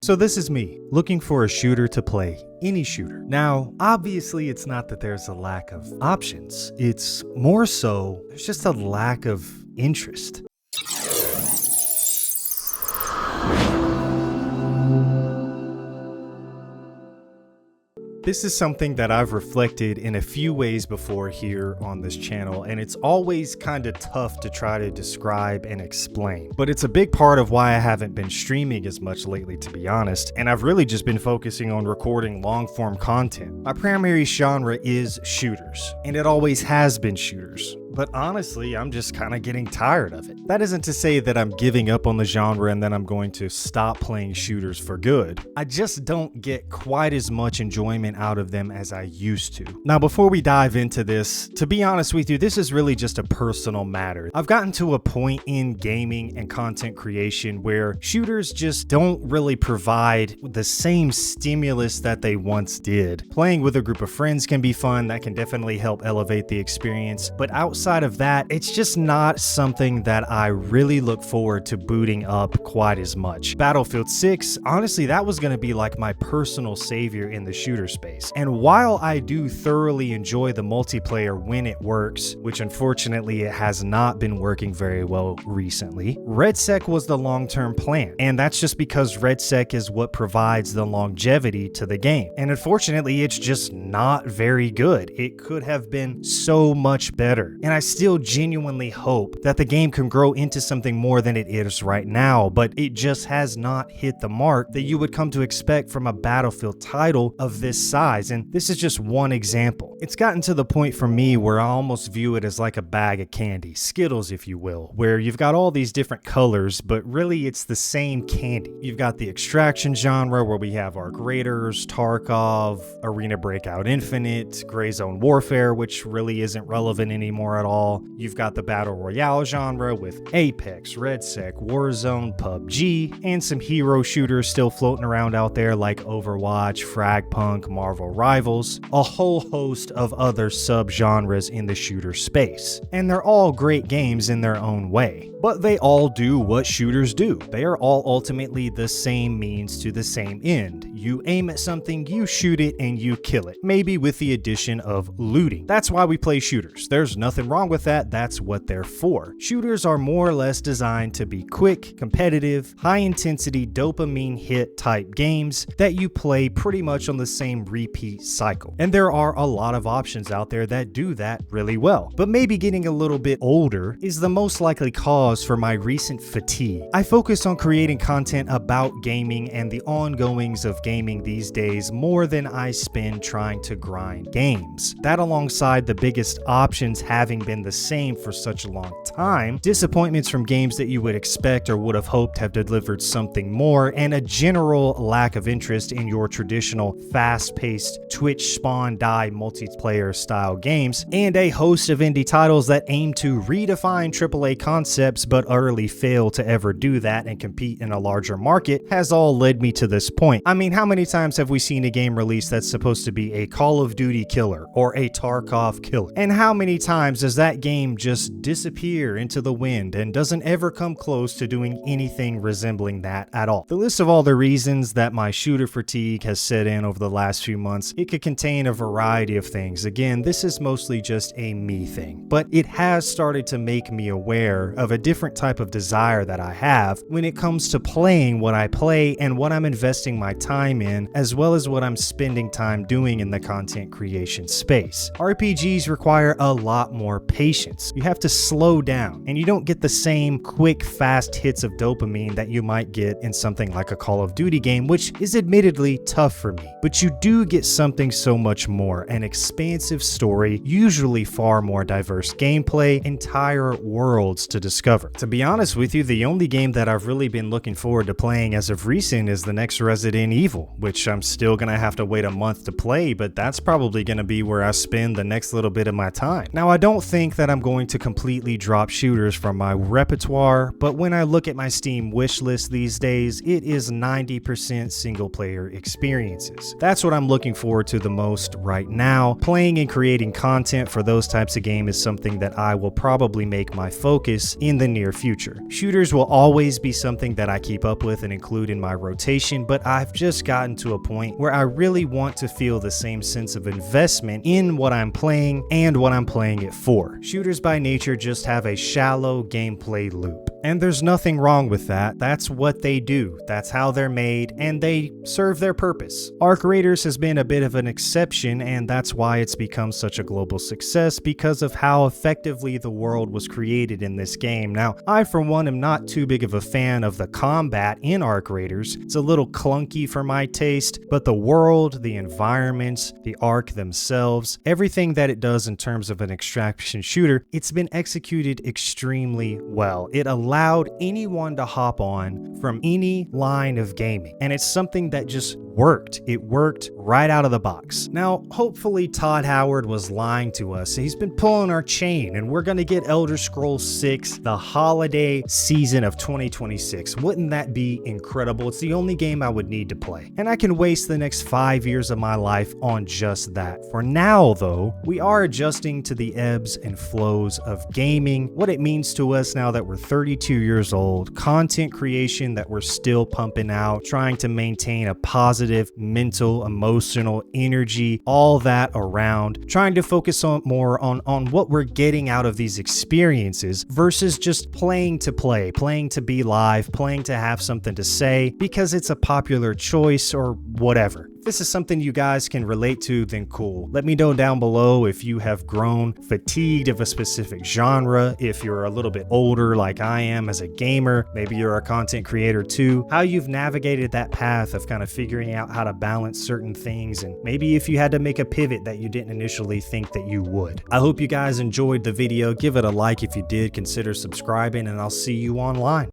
So this is me, looking for a shooter to play, any shooter. Now, obviously it's not that there's a lack of options, it's more so there's just a lack of interest. This is something that I've reflected in a few ways before here on this channel, and it's always kind of tough to try to describe and explain. But it's a big part of why I haven't been streaming as much lately, to be honest, and I've really just been focusing on recording long-form content. My primary genre is shooters, and it always has been shooters. But honestly, I'm just kind of getting tired of it. That isn't to say that I'm giving up on the genre and then I'm going to stop playing shooters for good. I just don't get quite as much enjoyment out of them as I used to. Now, before we dive into this, to be honest with you, this is really just a personal matter. I've gotten to a point in gaming and content creation where shooters just don't really provide the same stimulus that they once did. Playing with a group of friends can be fun, that can definitely help elevate the experience, but outside of that, it's just not something that I really look forward to booting up quite as much. Battlefield 6, honestly, that was going to be like my personal savior in the shooter space. And while I do thoroughly enjoy the multiplayer when it works, which unfortunately it has not been working very well recently, RedSec was the long-term plan. And that's just because RedSec is what provides the longevity to the game. And unfortunately, it's just not very good. It could have been so much better. And I still genuinely hope that the game can grow into something more than it is right now, but it just has not hit the mark that you would come to expect from a Battlefield title of this size, and this is just one example. It's gotten to the point for me where I almost view it as like a bag of candy, Skittles if you will, where you've got all these different colors, but really it's the same candy. You've got the extraction genre where we have Arc Raiders, Tarkov, Arena Breakout Infinite, Gray Zone Warfare, which really isn't relevant anymore at all. You've got the Battle Royale genre with Apex, RedSec, Warzone, PUBG, and some hero shooters still floating around out there like Overwatch, Fragpunk, Marvel Rivals, a whole host of other sub-genres in the shooter space. And they're all great games in their own way, but they all do what shooters do. They are all ultimately the same means to the same end. You aim at something, you shoot it, and you kill it, maybe with the addition of looting. That's why we play shooters. There's nothing wrong with that, that's what they're for. Shooters are more or less designed to be quick, competitive, high-intensity dopamine hit type games that you play pretty much on the same repeat cycle. And there are a lot of options out there that do that really well. But maybe getting a little bit older is the most likely cause for my recent fatigue. I focus on creating content about gaming and the ongoings of gaming these days more than I spend trying to grind games. That alongside the biggest options having been the same for such a long time, disappointments from games that you would expect or would have hoped have delivered something more, and a general lack of interest in your traditional fast-paced Twitch spawn die multiplayer style games, and a host of indie titles that aim to redefine AAA concepts but utterly fail to ever do that and compete in a larger market has all led me to this point. I mean, how many times have we seen a game release that's supposed to be a Call of Duty killer or a Tarkov killer? And how many times does that game just disappear into the wind and doesn't ever come close to doing anything resembling that at all? The list of all the reasons that my shooter fatigue has set in over the last few months, it could contain a variety of things. Again, this is mostly just a me thing, but it has started to make me aware of a different type of desire that I have when it comes to playing what I play and what I'm investing my time in, as well as what I'm spending time doing in the content creation space. RPGs require a lot more patience. You have to slow down, and you don't get the same quick, fast hits of dopamine that you might get in something like a Call of Duty game, which is admittedly tough for me. But you do get something so much more, an expansive story, usually far more diverse gameplay, entire worlds to discover. To be honest with you, the only game that I've really been looking forward to playing as of recent is the next Resident Evil. Resident Evil, which I'm still gonna have to wait a month to play, but that's probably gonna be where I spend the next little bit of my time. Now, I don't think that I'm going to completely drop shooters from my repertoire, but when I look at my Steam wish list these days, it is 90% single player experiences. That's what I'm looking forward to the most right now. Playing and creating content for those types of games is something that I will probably make my focus in the near future. Shooters will always be something that I keep up with and include in my rotation, but I've just gotten to a point where I really want to feel the same sense of investment in what I'm playing and what I'm playing it for. Shooters by nature just have a shallow gameplay loop. And there's nothing wrong with that. That's what they do. That's how they're made, and they serve their purpose. Arc Raiders has been a bit of an exception, and that's why it's become such a global success, because of how effectively the world was created in this game. Now, I for one am not too big of a fan of the combat in Arc Raiders. It's a little clunky for my taste, but the world, the environments, the Arc themselves, everything that it does in terms of an extraction shooter, it's been executed extremely well. It allowed anyone to hop on from any line of gaming, and it's something that just worked. It worked right out of the box. Now, hopefully Todd Howard was lying to us. He's been pulling our chain, and we're gonna get Elder Scrolls 6 the holiday season of 2026. Wouldn't that be incredible? It's the only game I would need to play, and I can waste the next 5 years of my life on just that. For now, though, we are adjusting to the ebbs and flows of gaming, what it means to us now that we're 32 years old, content creation that we're still pumping out, trying to maintain a positive mental, emotional energy, all that around, trying to focus on more on what we're getting out of these experiences versus just playing to play, playing to be live, playing to have something to say because it's a popular choice or whatever. If this is something you guys can relate to, then cool. Let me know down below if you have grown fatigued of a specific genre, if you're a little bit older like I am as a gamer, maybe you're a content creator too, how you've navigated that path of kind of figuring out how to balance certain things, and maybe if you had to make a pivot that you didn't initially think that you would. I hope you guys enjoyed the video. Give it a like if you did, consider subscribing, and I'll see you online.